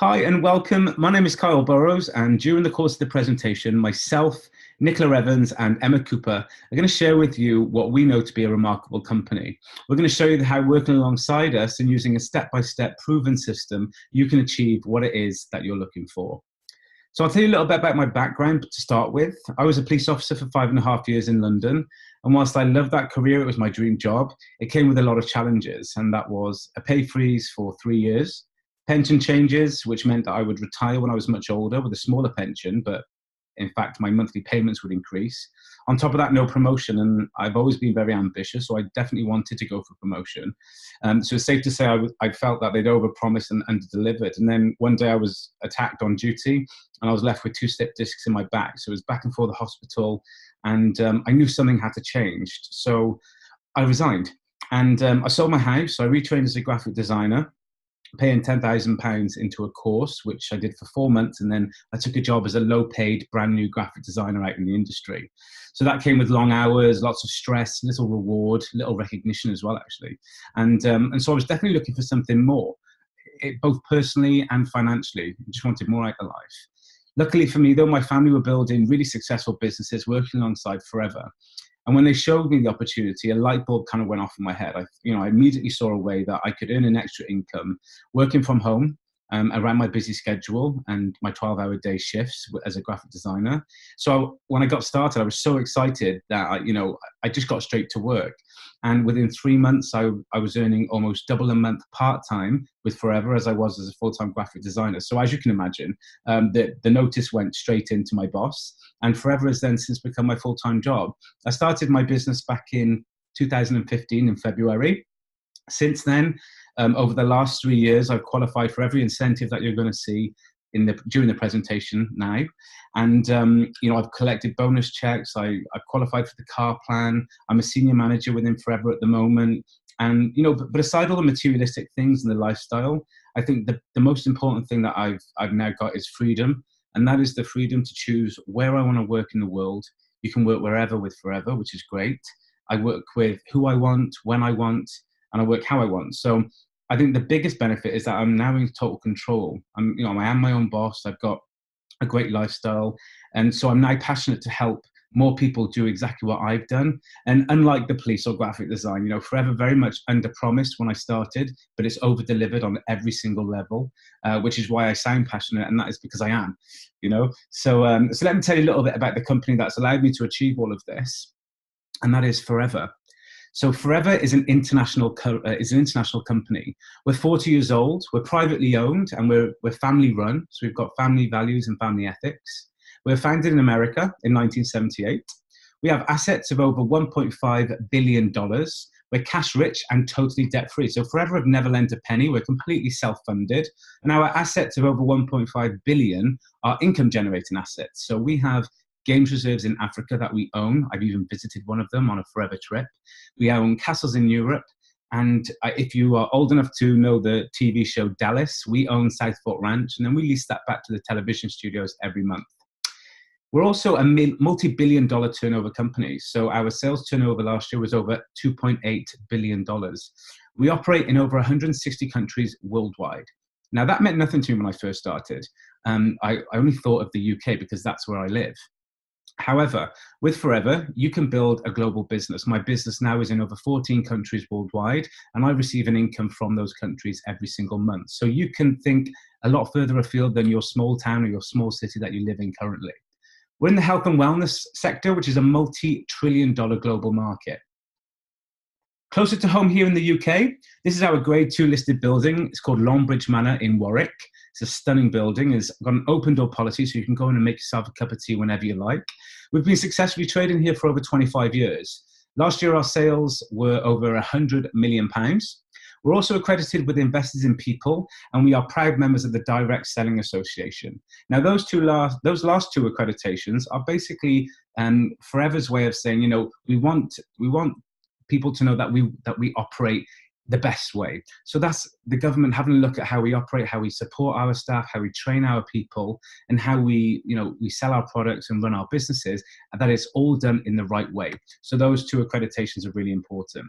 Hi and welcome. My name is Kyle Burrows, and during the course of the presentation, myself, Nicola Evans, and Emma Cooper are going to share with you what we know to be a remarkable company. We're going to show you how working alongside us and using a step-by-step proven system, you can achieve what it is that you're looking for. So I'll tell you a little bit about my background to start with. I was a police officer for 5.5 years in London. And whilst I loved that career, it was my dream job, it came with a lot of challenges. And that was a pay freeze for 3 years, pension changes, which meant that I would retire when I was much older with a smaller pension, but in fact, my monthly payments would increase. On top of that, no promotion. And I've always been very ambitious, so I definitely wanted to go for promotion. So it's safe to say I felt that they'd overpromised and under-delivered. And then one day I was attacked on duty, and I was left with 2 slip discs in my back. So it was back and forth the hospital, and I knew something had to change. So I resigned, and I sold my house. I retrained as a graphic designer, paying £10,000 into a course, which I did for 4 months. And then I took a job as a low-paid, brand new graphic designer out in the industry. So that came with long hours, lots of stress, little reward, little recognition as well, actually. And so I was definitely looking for something more, both personally and financially. I just wanted more out of life. Luckily for me, though, my family were building really successful businesses, working alongside Forever. And when they showed me the opportunity, a light bulb kind of went off in my head. I immediately saw a way that I could earn an extra income working from home, around my busy schedule and my 12-hour day shifts as a graphic designer. So when I got started, I was so excited that I just got straight to work. And within 3 months, I was earning almost double a month part-time with Forever as I was as a full-time graphic designer. So as you can imagine, the notice went straight into my boss. And Forever has then since become my full-time job. I started my business back in 2015 in February. Since then, over the last 3 years, I've qualified for every incentive that you're going to see during the presentation now. And, I've collected bonus checks. I've qualified for the car plan. I'm a senior manager within Forever at the moment. And, but aside all the materialistic things and the lifestyle, I think the most important thing that I've now got is freedom. And that is the freedom to choose where I want to work in the world. You can work wherever with Forever, which is great. I work with who I want, when I want, and I work how I want. So I think the biggest benefit is that I'm now in total control. I am my own boss. I've got a great lifestyle. And so I'm now passionate to help more people do exactly what I've done. And unlike the police or graphic design, Forever very much under-promised when I started, but it's over-delivered on every single level, which is why I sound passionate, and that is because I am, So let me tell you a little bit about the company that's allowed me to achieve all of this, and that is Forever. So Forever is an international company. We're 40 years old, we're privately owned, and we're family run. So we've got family values and family ethics. We were founded in America in 1978. We have assets of over $1.5 billion. We're cash rich and totally debt free. So Forever have never lent a penny. We're completely self-funded. And our assets of over 1.5 billion are income generating assets. So we have games reserves in Africa that we own. I've even visited one of them on a Forever trip. We own castles in Europe. And if you are old enough to know the TV show Dallas, we own Southport Ranch, and then we lease that back to the television studios every month. We're also a multi-billion dollar turnover company. So our sales turnover last year was over $2.8 billion. We operate in over 160 countries worldwide. Now, that meant nothing to me when I first started. I only thought of the UK because that's where I live. However, with Forever, you can build a global business. My business now is in over 14 countries worldwide, and I receive an income from those countries every single month. So you can think a lot further afield than your small town or your small city that you live in currently. We're in the health and wellness sector, which is a multi-trillion-dollar global market. Closer to home here in the UK, this is our Grade 2 listed building. It's called Longbridge Manor in Warwick. It's a stunning building. It's got an open door policy, so you can go in and make yourself a cup of tea whenever you like. We've been successfully trading here for over 25 years. Last year, our sales were over £100 million. We're also accredited with Investors in People, and we are proud members of the Direct Selling Association. Now, those last two accreditations are basically Forever's way of saying, we want people to know that we operate the best way. So that's the government having a look at how we operate, how we support our staff, how we train our people, and how we sell our products and run our businesses, and that it's all done in the right way. So those two accreditations are really important.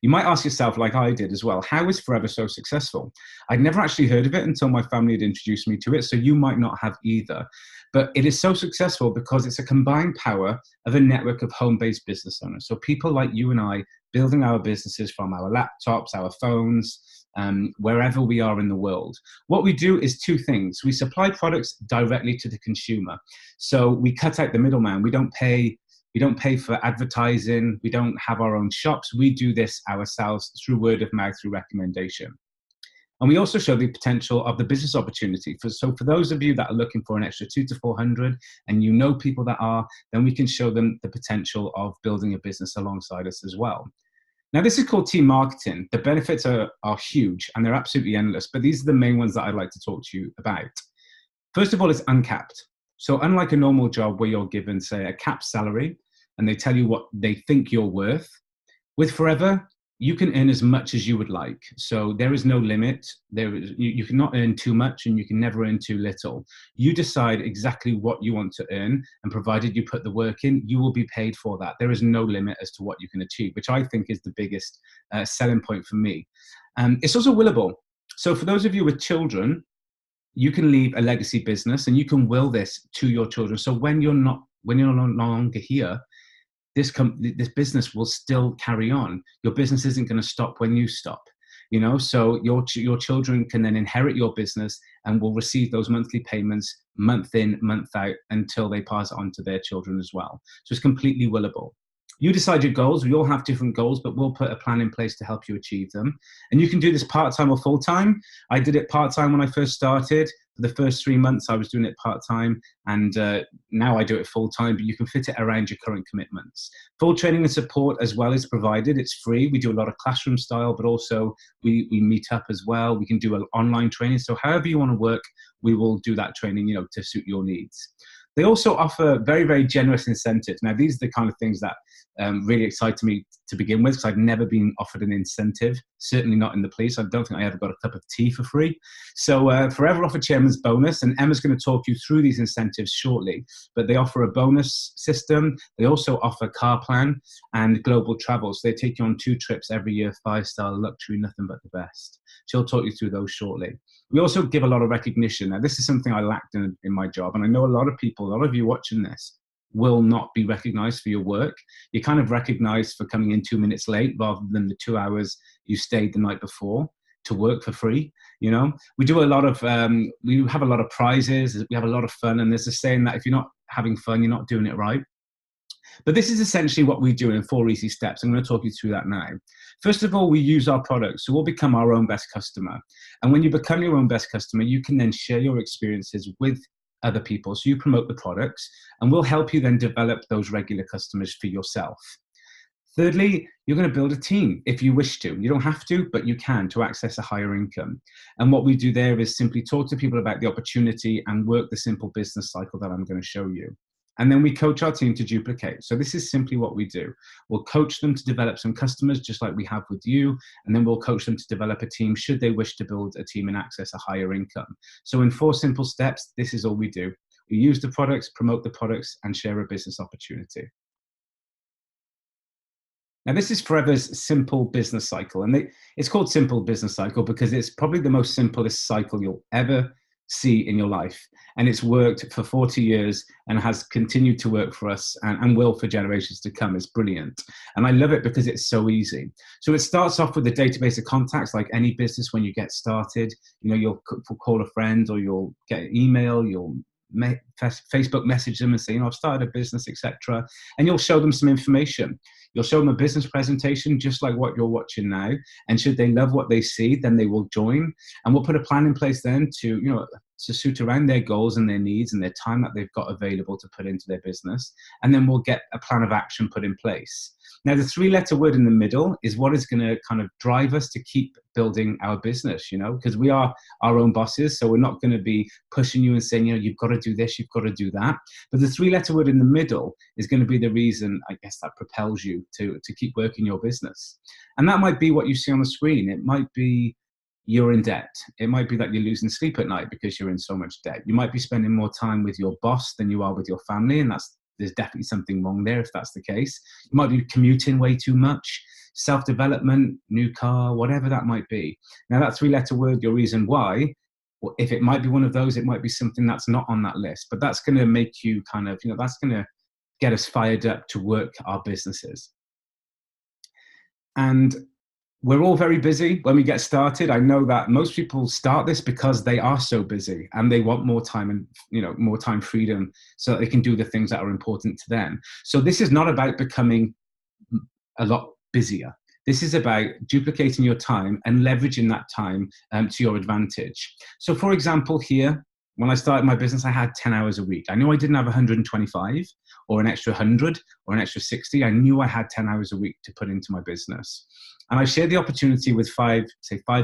You might ask yourself, like I did as well, how is Forever so successful? I'd never actually heard of it until my family had introduced me to it, so you might not have either. But it is so successful because it's a combined power of a network of home-based business owners. So people like you and I building our businesses from our laptops, our phones, wherever we are in the world. What we do is two things. We supply products directly to the consumer. So we cut out the middleman. We don't pay for advertising. We don't have our own shops. We do this ourselves through word of mouth, through recommendation. And we also show the potential of the business opportunity. So for those of you that are looking for an extra 200 to 400 and you know people that are, then we can show them the potential of building a business alongside us as well. Now, this is called team marketing. The benefits are huge and they're absolutely endless, but these are the main ones that I'd like to talk to you about. First of all, it's uncapped. So unlike a normal job where you're given, say, a capped salary and they tell you what they think you're worth, with Forever, you can earn as much as you would like. So there is no limit. You cannot earn too much and you can never earn too little. You decide exactly what you want to earn, and provided you put the work in, you will be paid for that. There is no limit as to what you can achieve, which I think is the biggest selling point for me. It's also willable. So for those of you with children, you can leave a legacy business and you can will this to your children. So when you're no longer here, this business will still carry on. Your business isn't going to stop when you stop, so your children can then inherit your business and will receive those monthly payments month in, month out until they pass it on to their children as well. So it's completely willable. You decide your goals. We all have different goals, but we'll put a plan in place to help you achieve them. And you can do this part-time or full-time. I did it part-time when I first started. For the first 3 months, I was doing it part-time, and now I do it full-time, but you can fit it around your current commitments. Full training and support as well is provided. It's free. We do a lot of classroom style, but also we meet up as well. We can do an online training. So however you want to work, we will do that training, to suit your needs. They also offer very, very generous incentives. Now, these are the kind of things that really excite me to begin with, because I've never been offered an incentive, certainly not in the police. I don't think I ever got a cup of tea for free. So Forever offer chairman's bonus, and Emma's going to talk you through these incentives shortly. But they offer a bonus system. They also offer car plan and global travel. So they take you on 2 trips every year, 5-star luxury, nothing but the best. She'll talk you through those shortly. We also give a lot of recognition. Now, this is something I lacked in my job, and I know a lot of you watching this will not be recognized for your work. You're kind of recognized for coming in 2 minutes late rather than the 2 hours you stayed the night before to work for free. We do a lot of, we have a lot of prizes, we have a lot of fun, and there's a saying that if you're not having fun, you're not doing it right. But this is essentially what we do in 4 easy steps. I'm going to talk you through that now. First of all, we use our products. So we'll become our own best customer. And when you become your own best customer, you can then share your experiences with other people. So you promote the products, and we'll help you then develop those regular customers for yourself. Thirdly, you're going to build a team if you wish to. You don't have to, but you can, to access a higher income. And what we do there is simply talk to people about the opportunity and work the simple business cycle that I'm going to show you. And then we coach our team to duplicate. So this is simply what we do. We'll coach them to develop some customers, just like we have with you. And then we'll coach them to develop a team should they wish to build a team and access a higher income. So in 4 simple steps, this is all we do. We use the products, promote the products, and share a business opportunity. Now, this is Forever's simple business cycle. And it's called simple business cycle because it's probably the most simplest cycle you'll ever see in your life. And it's worked for 40 years and has continued to work for us and will for generations to come. It's brilliant. And I love it because it's so easy. So it starts off with a database of contacts, like any business when you get started. You'll call a friend, or you'll get an email, you'll Facebook message them and say, I've started a business, etc. And you'll show them some information. You'll show them a business presentation, just like what you're watching now. And should they love what they see, then they will join. And we'll put a plan in place then to suit around their goals and their needs and their time that they've got available to put into their business. And then we'll get a plan of action put in place. Now, the 3-letter word in the middle is what is going to kind of drive us to keep building our business, because we are our own bosses. So we're not going to be pushing you and saying, you've got to do this, you've got to do that. But the 3-letter word in the middle is going to be the reason, I guess, that propels you to keep working your business. And that might be what you see on the screen. It might be you're in debt. It might be that you're losing sleep at night because you're in so much debt. You might be spending more time with your boss than you are with your family, and that's there's definitely something wrong there if that's the case. You might be commuting way too much, self-development, new car, whatever that might be. Now that three-letter word, your reason why, well, if it might be one of those, it might be something that's not on that list, but that's going to make you kind of, that's going to get us fired up to work our businesses. And we're all very busy when we get started. I know that most people start this because they are so busy and they want more time and, more time freedom so that they can do the things that are important to them. So this is not about becoming a lot busier. This is about duplicating your time and leveraging that time to your advantage. So for example, here, when I started my business, I had 10 hours a week. I knew I didn't have 125 or an extra 100 or an extra 60. I knew I had 10 hours a week to put into my business. And I shared the opportunity with five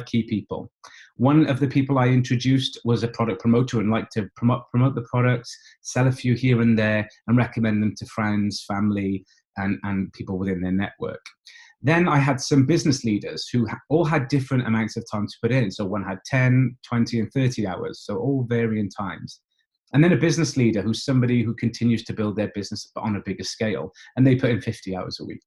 key people. One of the people I introduced was a product promoter and liked to promote the products, sell a few here and there, and recommend them to friends, family, and people within their network. Then I had some business leaders who all had different amounts of time to put in. So one had 10, 20, and 30 hours, so all varying times. And then a business leader who's somebody who continues to build their business but on a bigger scale, and they put in 50 hours a week.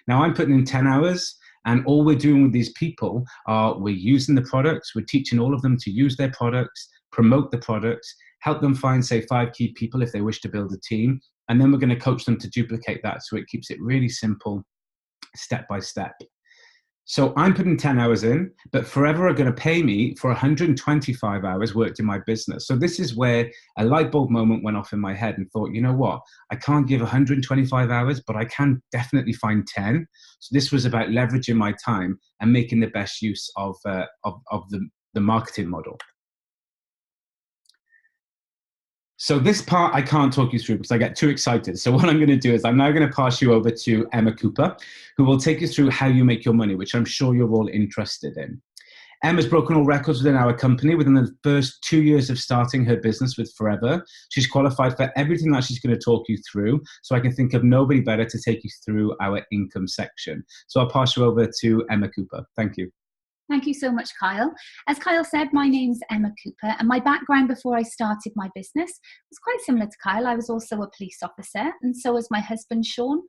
Now I'm putting in 10 hours, and all we're doing with these people are we're using the products, we're teaching all of them to use their products, promote the products, help them find, say, 5 key people if they wish to build a team, and then we're going to coach them to duplicate that so it keeps it really simple, step by step. So I'm putting 10 hours in, but Forever are going to pay me for 125 hours worked in my business. So this is where a light bulb moment went off in my head and thought, you know what? I can't give 125 hours, but I can definitely find 10. So this was about leveraging my time and making the best use of the marketing model. So this part I can't talk you through because I get too excited. So what I'm going to do is I'm now going to pass you over to Emma Cooper, who will take you through how you make your money, which I'm sure you're all interested in. Emma's broken all records within our company within the first 2 years of starting her business with Forever. She's qualified for everything that she's going to talk you through. So I can think of nobody better to take you through our income section. So I'll pass you over to Emma Cooper. Thank you. Thank you so much, Kyle. As Kyle said, my name's Emma Cooper, and my background before I started my business was quite similar to Kyle. I was also a police officer, and so was my husband, Sean.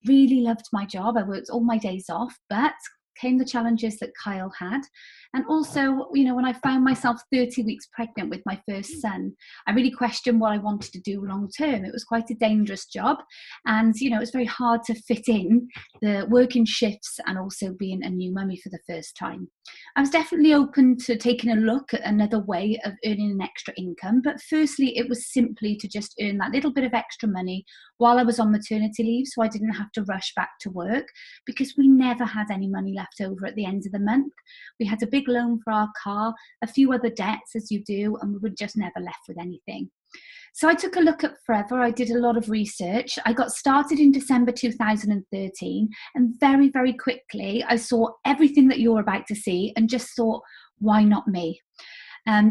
Really loved my job. I worked all my days off, but came the challenges that Kyle had. And also, when I found myself 30 weeks pregnant with my first son, I really questioned what I wanted to do long term. It was quite a dangerous job. And, it was very hard to fit in the working shifts and also being a new mummy for the first time. I was definitely open to taking a look at another way of earning an extra income. But firstly, it was simply to just earn that little bit of extra money while I was on maternity leave, so I didn't have to rush back to work, because we never had any money left over at the end of the month. We had a big loan for our car, a few other debts as you do, and we were just never left with anything. So I took a look at Forever. I did a lot of research. I got started in December 2013, and very, very quickly I saw everything that you're about to see and just thought, why not me?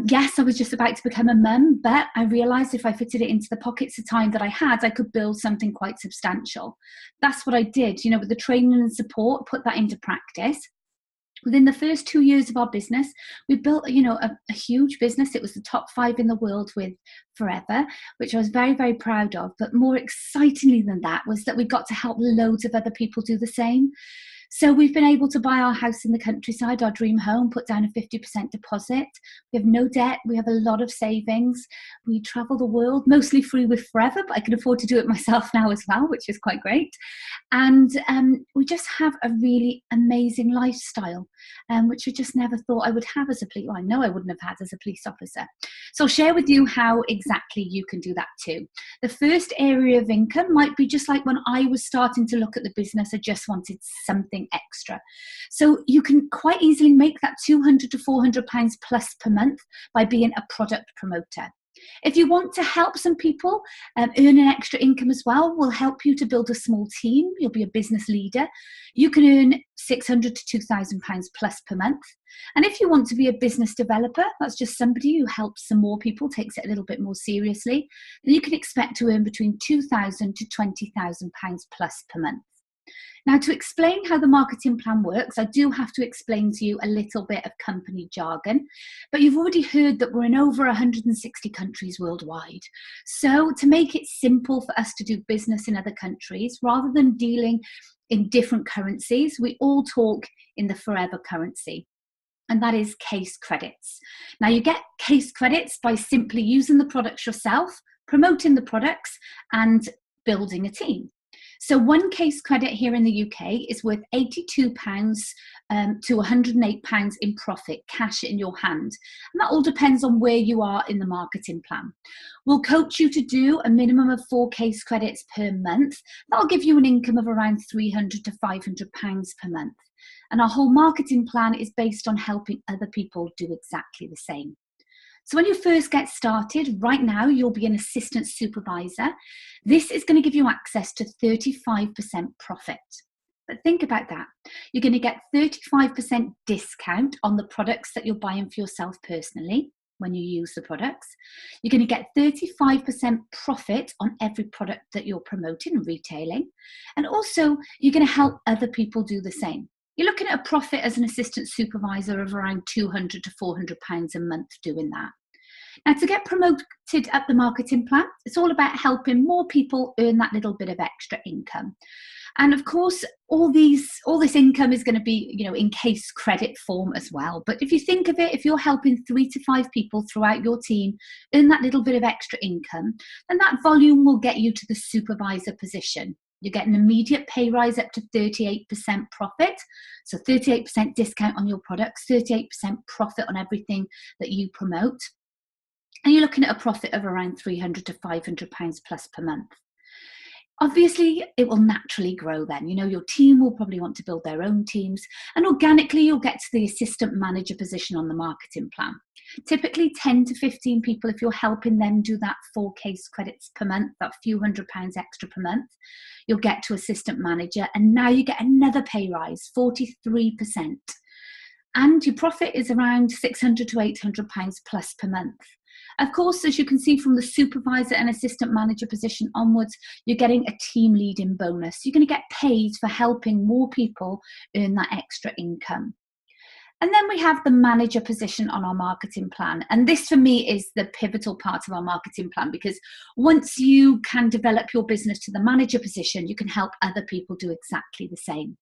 Yes, I was just about to become a mum, but I realised if I fitted it into the pockets of time that I had, I could build something quite substantial. That's what I did, with the training and support, put that into practice. Within the first 2 years of our business, we built, a huge business. It was the top 5 in the world with Forever, which I was very, very proud of. But more excitingly than that was that we got to help loads of other people do the same. So we've been able to buy our house in the countryside, our dream home, put down a 50% deposit. We have no debt. We have a lot of savings. We travel the world, mostly free with Forever, but I can afford to do it myself now as well, which is quite great. And we just have a really amazing lifestyle, which I just never thought I would have as a police. Well, I know I wouldn't have had as a police officer. So I'll share with you how exactly you can do that too. The first area of income might be just like when I was starting to look at the business, I just wanted something extra. So you can quite easily make that £200 to £400 plus per month by being a product promoter. If you want to help some people earn an extra income as well, we'll help you to build a small team. You'll be a business leader. You can earn £600 to £2,000 plus per month. And if you want to be a business developer, that's just somebody who helps some more people, takes it a little bit more seriously, then you can expect to earn between £2,000 to £20,000 plus per month. Now, to explain how the marketing plan works, I do have to explain to you a little bit of company jargon, but you've already heard that we're in over 160 countries worldwide. So to make it simple for us to do business in other countries, rather than dealing in different currencies, we all talk in the forever currency, and that is case credits. Now, you get case credits by simply using the products yourself, promoting the products, and building a team. So one case credit here in the UK is worth £82 to £108 in profit, cash in your hand. And that all depends on where you are in the marketing plan. We'll coach you to do a minimum of 4 case credits per month. That'll give you an income of around £300 to £500 per month. And our whole marketing plan is based on helping other people do exactly the same. So when you first get started, right now, you'll be an assistant supervisor. This is going to give you access to 35% profit. But think about that. You're going to get 35% discount on the products that you're buying for yourself personally when you use the products. You're going to get 35% profit on every product that you're promoting and retailing. And also, you're going to help other people do the same. You're looking at a profit as an assistant supervisor of around £200 to £400 a month doing that. Now, to get promoted up the marketing plan, it's all about helping more people earn that little bit of extra income. And of course, all this income is going to be, in case credit form as well. But if you think of it, if you're helping 3 to 5 people throughout your team earn that little bit of extra income, then that volume will get you to the supervisor position. You get an immediate pay rise up to 38% profit. So 38% discount on your products, 38% profit on everything that you promote. And you're looking at a profit of around £300 to £500 plus per month. Obviously, it will naturally grow then. Your team will probably want to build their own teams, and organically you'll get to the assistant manager position on the marketing plan. Typically 10 to 15 people, if you're helping them do that 4 case credits per month, that few £100s extra per month, you'll get to assistant manager, and now you get another pay rise, 43%. And your profit is around £600 to £800 plus per month. Of course, as you can see from the supervisor and assistant manager position onwards, you're getting a team leading bonus. You're going to get paid for helping more people earn that extra income. And then we have the manager position on our marketing plan. And this for me is the pivotal part of our marketing plan, because once you can develop your business to the manager position, you can help other people do exactly the same.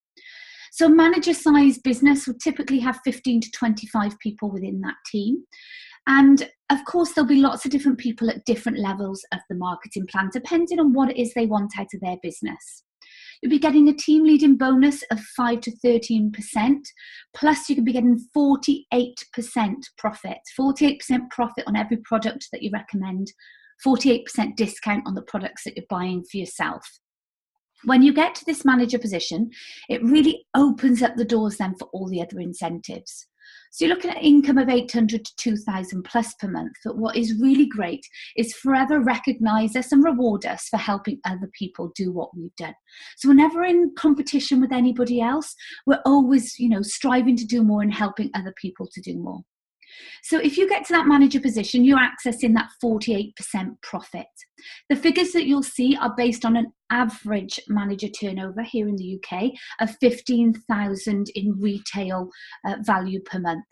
So manager size business will typically have 15 to 25 people within that team. And of course, there'll be lots of different people at different levels of the marketing plan, depending on what it is they want out of their business. You'll be getting a team leading bonus of 5 to 13%, plus you can be getting 48% profit, 48% profit on every product that you recommend, 48% discount on the products that you're buying for yourself. When you get to this manager position, it really opens up the doors then for all the other incentives. So you're looking at income of 800 to 2,000 plus per month. But what is really great is forever recognise us and reward us for helping other people do what we've done. So whenever we're in competition with anybody else, we're always, striving to do more and helping other people to do more. So if you get to that manager position, you're accessing that 48% profit. The figures that you'll see are based on an average manager turnover here in the UK of 15,000 in retail value per month.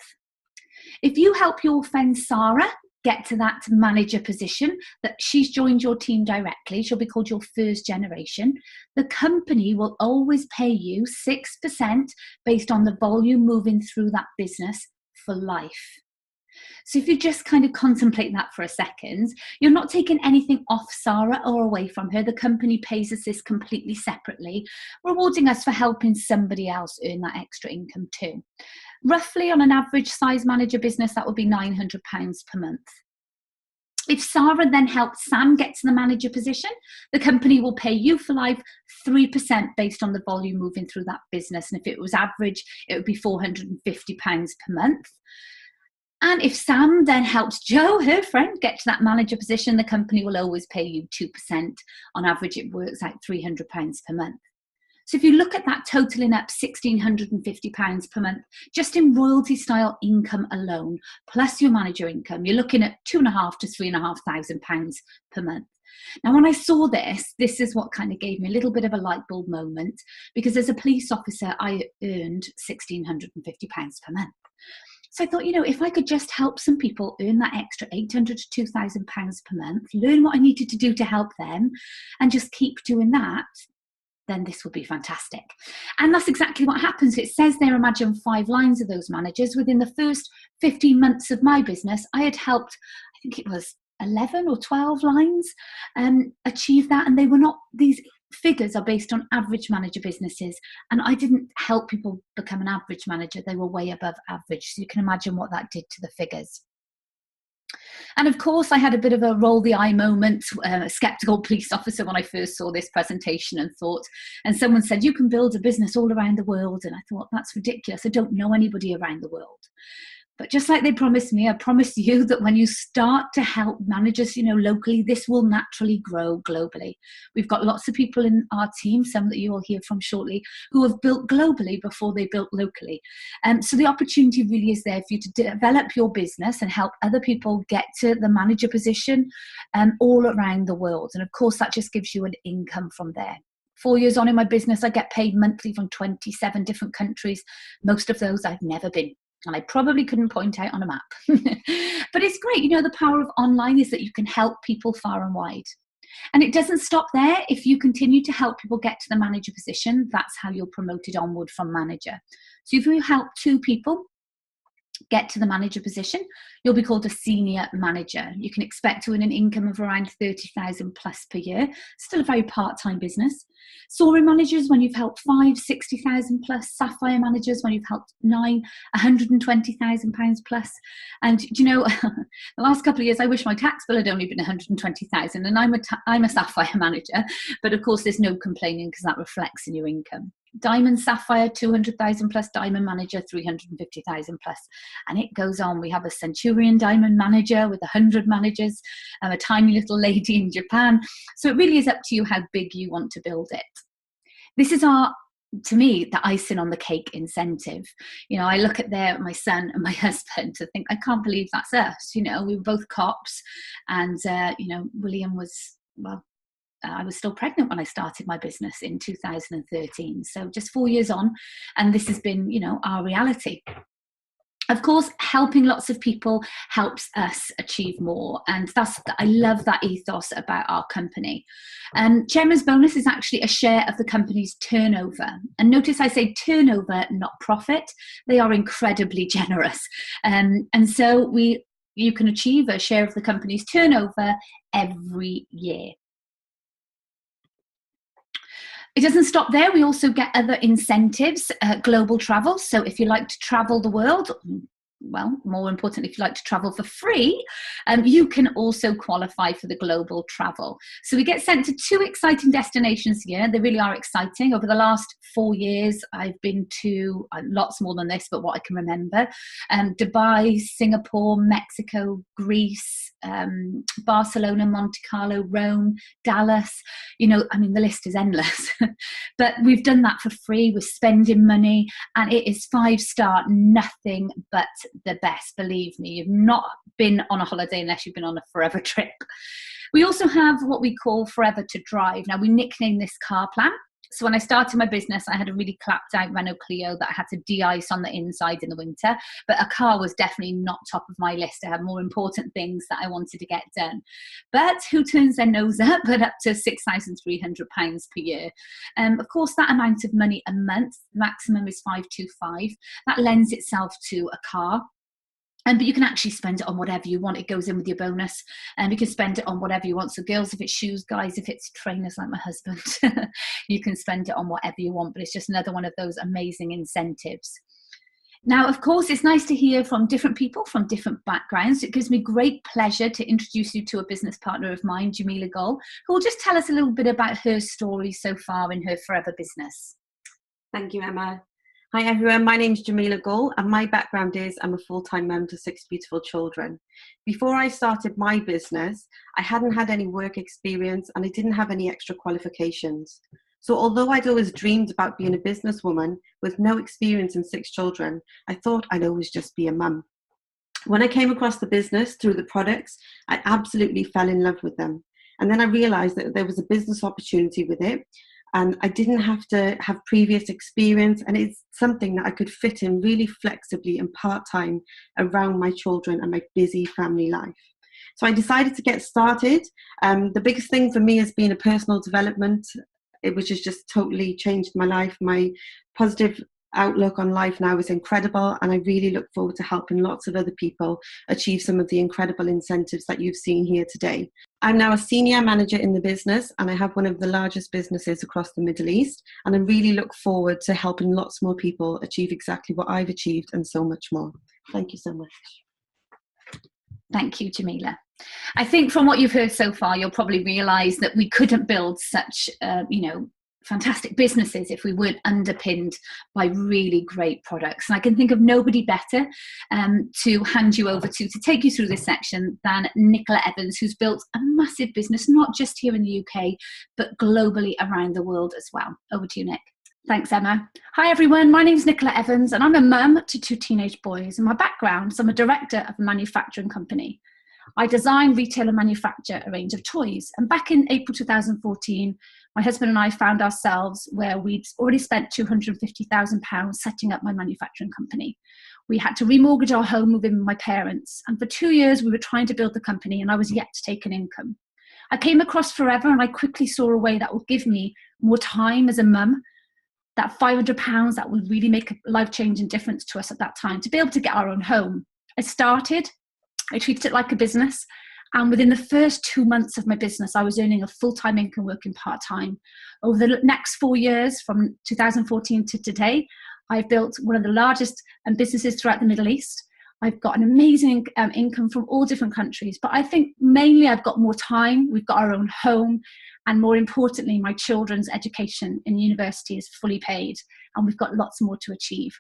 If you help your friend Sarah get to that manager position, that she's joined your team directly, she'll be called your first generation, the company will always pay you 6% based on the volume moving through that business for life. So if you just kind of contemplate that for a second, you're not taking anything off Sarah or away from her. The company pays us this completely separately, rewarding us for helping somebody else earn that extra income too. Roughly on an average size manager business, that would be £900 per month. If Sarah then helps Sam get to the manager position, the company will pay you for life 3% based on the volume moving through that business. And if it was average, it would be £450 per month. And if Sam then helps Jo, her friend, get to that manager position, the company will always pay you 2%. On average, it works out £300 per month. So if you look at that totaling up £1,650 per month, just in royalty style income alone, plus your manager income, you're looking at £2,500 to £3,500 per month. Now, when I saw this is what kind of gave me a little bit of a light bulb moment, because as a police officer, I earned £1,650 per month. So I thought, if I could just help some people earn that extra £800 to £2,000 per month, learn what I needed to do to help them, and just keep doing that, then this would be fantastic. And that's exactly what happens. It says there, imagine 5 lines of those managers. Within the first 15 months of my business, I had helped, I think it was 11 or 12 lines achieve that. And they were not, these figures are based on average manager businesses. And I didn't help people become an average manager. They were way above average. So you can imagine what that did to the figures. And of course, I had a bit of a roll the eye moment, a skeptical police officer when I first saw this presentation and someone said, you can build a business all around the world. And I thought, that's ridiculous. I don't know anybody around the world. But just like they promised me, I promise you that when you start to help managers, locally, this will naturally grow globally. We've got lots of people in our team, some that you will hear from shortly, who have built globally before they built locally. So the opportunity really is there for you to develop your business and help other people get to the manager position all around the world. And of course, that just gives you an income from there. 4 years on in my business, I get paid monthly from 27 different countries. Most of those I've never been. And I probably couldn't point out on a map. But it's great. The power of online is that you can help people far and wide. And it doesn't stop there. If you continue to help people get to the manager position, that's how you're promoted onward from manager. So if you help 2 people get to the manager position, you'll be called a senior manager. You can expect to earn an income of around 30,000 plus per year. Still a very part-time business. Soaring managers, when you've helped 5, 60,000 plus. Sapphire managers, when you've helped 9, 120,000 pounds plus. And the last couple of years, I wish my tax bill had only been 120,000, and I'm a Sapphire manager. But of course, there's no complaining because that reflects in your income. Diamond Sapphire, 200,000 plus. Diamond manager, 350,000 plus. And it goes on. We have a Centurion Diamond manager with 100 managers, a tiny little lady in Japan. So it really is up to you how big you want to build it. This is to me, the icing on the cake incentive. I look at my son and my husband to think, I can't believe that's us. We were both cops, and William was, I was still pregnant when I started my business in 2013. So just 4 years on, and this has been, our reality. Of course, helping lots of people helps us achieve more. And I love that ethos about our company. Chairman's bonus is actually a share of the company's turnover. And notice I say turnover, not profit. They are incredibly generous. And so you can achieve a share of the company's turnover every year. It doesn't stop there. We also get other incentives, global travel. So if you like to travel the world, well, more importantly, if you like to travel for free, you can also qualify for the global travel. So we get sent to 2 exciting destinations here. They really are exciting. Over the last 4 years, I've been to lots more than this, but what I can remember, Dubai, Singapore, Mexico, Greece, Barcelona, Monte Carlo, Rome, Dallas. The list is endless. But we've done that for free. We're spending money, and it is 5-star, nothing but the best. Believe me, you've not been on a holiday unless you've been on a forever trip. We also have what we call Forever to Drive. Now, we nickname this car plan. So when I started my business, I had a really clapped out Renault Clio that I had to de-ice on the inside in the winter. But a car was definitely not top of my list. I had more important things that I wanted to get done. But who turns their nose up? But up to £6,300 per year. Of course, that amount of money a month, maximum is 525. That lends itself to a car. But you can actually spend it on whatever you want. It goes in with your bonus, and you can spend it on whatever you want. So girls, if it's shoes, guys, if it's trainers like my husband, you can spend it on whatever you want. But it's just another one of those amazing incentives. Now, of course, it's nice to hear from different people from different backgrounds. It gives me great pleasure to introduce you to a business partner of mine, Jamila Gul, who will just tell us a little bit about her story so far in her forever business. Thank you, Emma. Hi everyone, my name's Jamila Gul, and my background is I'm a full-time mum to 6 beautiful children. Before I started my business, I hadn't had any work experience and I didn't have any extra qualifications. So although I'd always dreamed about being a businesswoman with no experience in 6 children, I thought I'd always just be a mum. When I came across the business through the products, I absolutely fell in love with them. And then I realized that there was a business opportunity with it, and I didn't have to have previous experience, and it's something that I could fit in really flexibly and part-time around my children and my busy family life. So I decided to get started. The biggest thing for me has been a personal development, which has just totally changed my life. My positive outlook on life now is incredible, and I really look forward to helping lots of other people achieve some of the incredible incentives that you've seen here today. I'm now a senior manager in the business, and I have one of the largest businesses across the Middle East, and I really look forward to helping lots more people achieve exactly what I've achieved and so much more. Thank you so much. Thank you, Jamila. I think from what you've heard so far, you'll probably realise that we couldn't build such, fantastic businesses if we weren't underpinned by really great products. And I can think of nobody better to hand you over to take you through this section than Nicola Evans, who's built a massive business, not just here in the UK, but globally around the world as well. Over to you, Nick. Thanks, Emma. Hi, everyone. My name is Nicola Evans, and I'm a mum to 2 teenage boys. And my background is I'm a director of a manufacturing company. I design, retail and manufacture a range of toys. And back in April 2014, my husband and I found ourselves where we'd already spent £250,000 setting up my manufacturing company. We had to remortgage our home, move in with my parents. And for 2 years, we were trying to build the company, and I was yet to take an income. I came across Forever, and I quickly saw a way that would give me more time as a mum, that £500 that would really make a life-changing difference to us at that time, to be able to get our own home. I treated it like a business. And within the first 2 months of my business, I was earning a full-time income working part-time. Over the next 4 years, from 2014 to today, I've built one of the largest businesses throughout the Middle East. I've got an amazing income from all different countries. But I think mainly I've got more time. We've got our own home. And more importantly, my children's education in university is fully paid. And we've got lots more to achieve.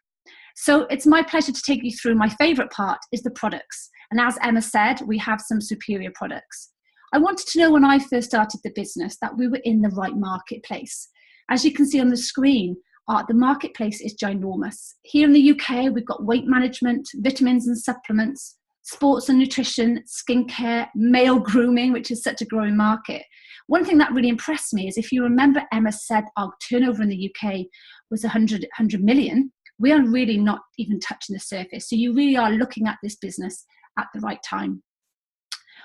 So it's my pleasure to take you through my favourite part is the products. And as Emma said, we have some superior products. I wanted to know when I first started the business that we were in the right marketplace. As you can see on the screen, the marketplace is ginormous. Here in the UK, we've got weight management, vitamins and supplements, sports and nutrition, skincare, male grooming, which is such a growing market. One thing that really impressed me is if you remember Emma said our turnover in the UK was 100 million, we are really not even touching the surface. So you really are looking at this business at the right time.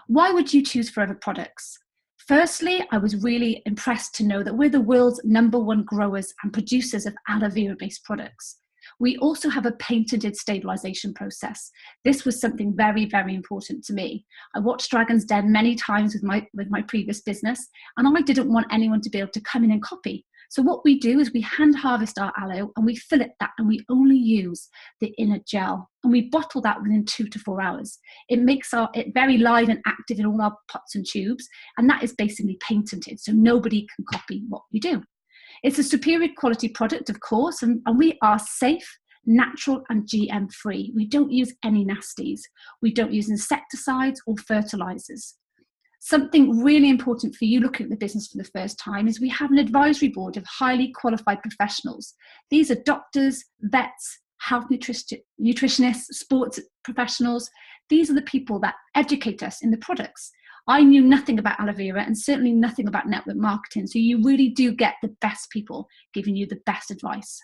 Why would you choose Forever Products? Firstly, I was really impressed to know that we're the world's #1 growers and producers of aloe vera based products. We also have a patented stabilization process. This was something very, very important to me. I watched Dragon's Den many times with my previous business, and I didn't want anyone to be able to come in and copy. So what we do is we hand harvest our aloe and we fillet that, and we only use the inner gel, and we bottle that within 2 to 4 hours. It makes it very live and active in all our pots and tubes, and that is basically patented, so nobody can copy what we do. It's a superior quality product, of course, and we are safe, natural and GM free. We don't use any nasties. We don't use insecticides or fertilizers. Something really important for you looking at the business for the first time is we have an advisory board of highly qualified professionals. These are doctors, vets, health nutritionists, sports professionals. These are the people that educate us in the products. I knew nothing about aloe vera and certainly nothing about network marketing. So you really do get the best people giving you the best advice.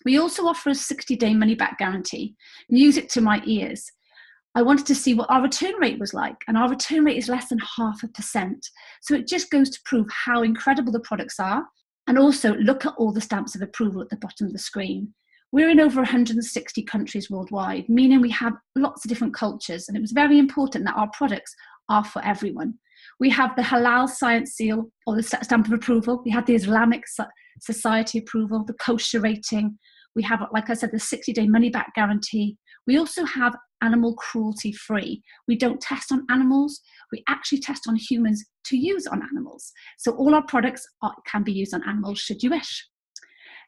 We also offer a 60-day money-back guarantee. Music to my ears. I wanted to see what our return rate was like, and our return rate is less than 0.5%. So it just goes to prove how incredible the products are. And also look at all the stamps of approval at the bottom of the screen. We're in over 160 countries worldwide, meaning we have lots of different cultures, and it was very important that our products are for everyone. We have the Halal Science Seal, or the stamp of approval. We have the Islamic Society approval, the kosher rating. We have, like I said, the 60-day money-back guarantee. We also have animal cruelty free. We don't test on animals. We actually test on humans to use on animals. So all our products can be used on animals should you wish.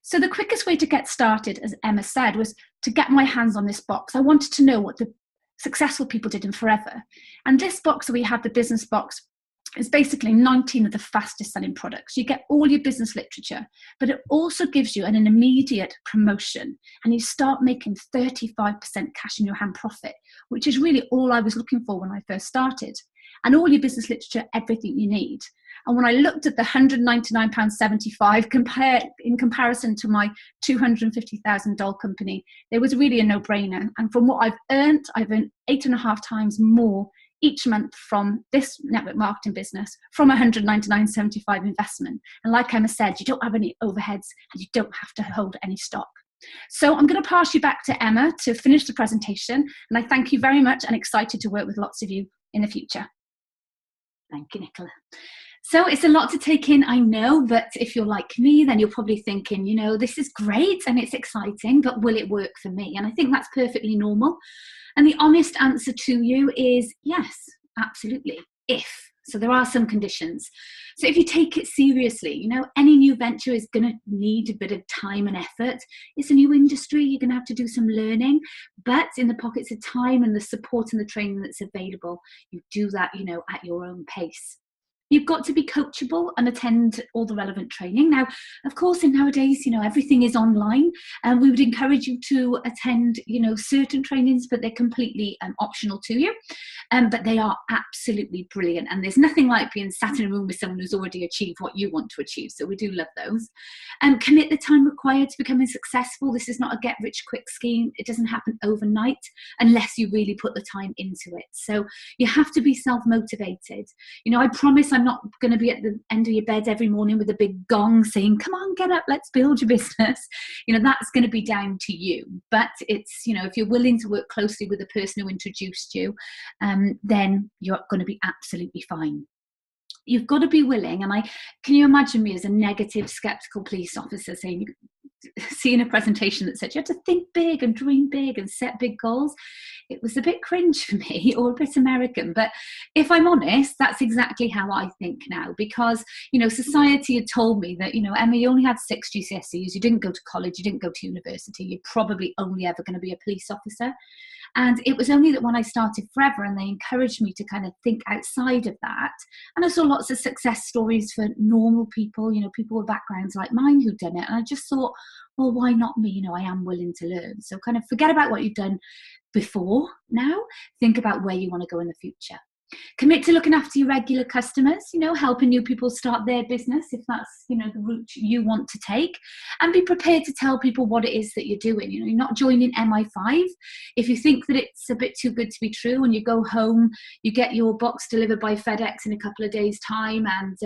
So the quickest way to get started, as Emma said, was to get my hands on this box. I wanted to know what the successful people did in Forever. And this box, we have the business box, It's basically 19 of the fastest selling products. You get all your business literature, but it also gives you an immediate promotion, and you start making 35% cash in your hand profit, which is really all I was looking for when I first started. And all your business literature, everything you need. And when I looked at the £199.75 in comparison to my $250,000 company, there was really a no-brainer. And from what I've earned 8.5 times more each month from this network marketing business from $199.75 investment. And like Emma said, you don't have any overheads and you don't have to hold any stock. So I'm going to pass you back to Emma to finish the presentation. And I thank you very much and excited to work with lots of you in the future. Thank you, Nicola. So it's a lot to take in, I know, but if you're like me, then you're probably thinking, you know, this is great and it's exciting, but will it work for me? And I think that's perfectly normal. And the honest answer to you is yes, absolutely, if. So there are some conditions. So if you take it seriously, you know, any new venture is going to need a bit of time and effort. It's a new industry. You're going to have to do some learning, but in the pockets of time and the support and the training that's available, you do that, you know, at your own pace. You've got to be coachable and attend all the relevant training. Now, of course, in nowadays, you know, everything is online, and we would encourage you to attend, you know, certain trainings, but they're completely optional to you. But they are absolutely brilliant. And there's nothing like being sat in a room with someone who's already achieved what you want to achieve. So we do love those. Commit the time required to becoming successful. This is not a get-rich-quick scheme. It doesn't happen overnight unless you really put the time into it. So you have to be self-motivated. You know, I promise I'm not going to be at the end of your bed every morning with a big gong saying, come on, get up, let's build your business. You know, that's going to be down to you. But it's, you know, if you're willing to work closely with the person who introduced you, then you're going to be absolutely fine. You've got to be willing. And can you imagine me as a negative, skeptical police officer seeing a presentation that said you have to think big and dream big and set big goals? It was a bit cringe for me, or a bit American. But if I'm honest, that's exactly how I think now, because, you know, society had told me that, you know, Emma, you only had 6 GCSEs, you didn't go to college, you didn't go to university, you're probably only ever going to be a police officer. And it was only that when I started Forever and they encouraged me to kind of think outside of that, and I saw lots of success stories for normal people, you know, people with backgrounds like mine who'd done it. And I just thought, well, why not me? You know, I am willing to learn. So kind of forget about what you've done before now. Think about where you want to go in the future. Commit to looking after your regular customers, you know, helping new people start their business if that's, you know, the route you want to take, and be prepared to tell people what it is that you're doing. You know, you're not joining MI5. If you think that it's a bit too good to be true and you go home, you get your box delivered by FedEx in a couple of days' time, and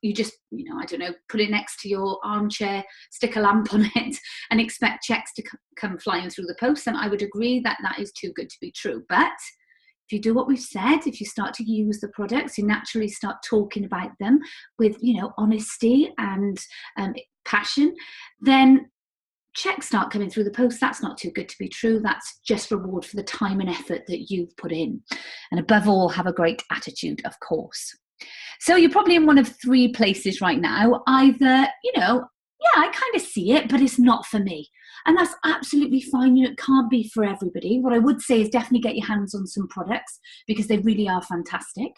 you just, you know, I don't know, put it next to your armchair, stick a lamp on it and expect checks to come flying through the post, then I would agree that that is too good to be true. But if you do what we've said, if you start to use the products, you naturally start talking about them with, you know, honesty and passion, then checks start coming through the post. That's not too good to be true. That's just reward for the time and effort that you've put in. And above all, have a great attitude, of course. So you're probably in one of 3 places right now. Either, you know, yeah, I kind of see it, but it's not for me. And that's absolutely fine. You know, it can't be for everybody. What I would say is definitely get your hands on some products because they really are fantastic.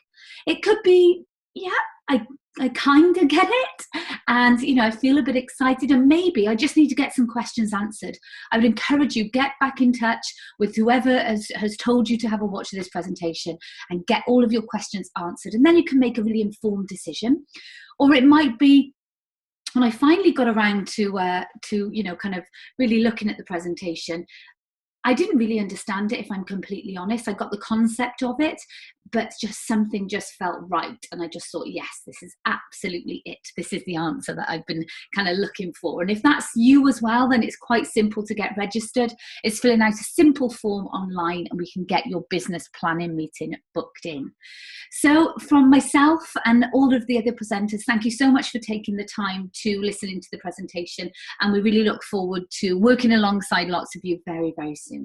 It could be, yeah, I kind of get it. And, you know, I feel a bit excited and maybe I just need to get some questions answered. I would encourage you, get back in touch with whoever has told you to have a watch of this presentation and get all of your questions answered. And then you can make a really informed decision. Or it might be, when I finally got around to you know, kind of really looking at the presentation, I didn't really understand it, if I'm completely honest. I got the concept of it, but just something just felt right. And I just thought, yes, this is absolutely it. This is the answer that I've been kind of looking for. And if that's you as well, then it's quite simple to get registered. It's filling out a simple form online and we can get your business planning meeting booked in. So from myself and all of the other presenters, thank you so much for taking the time to listen into the presentation. And we really look forward to working alongside lots of you very, very soon.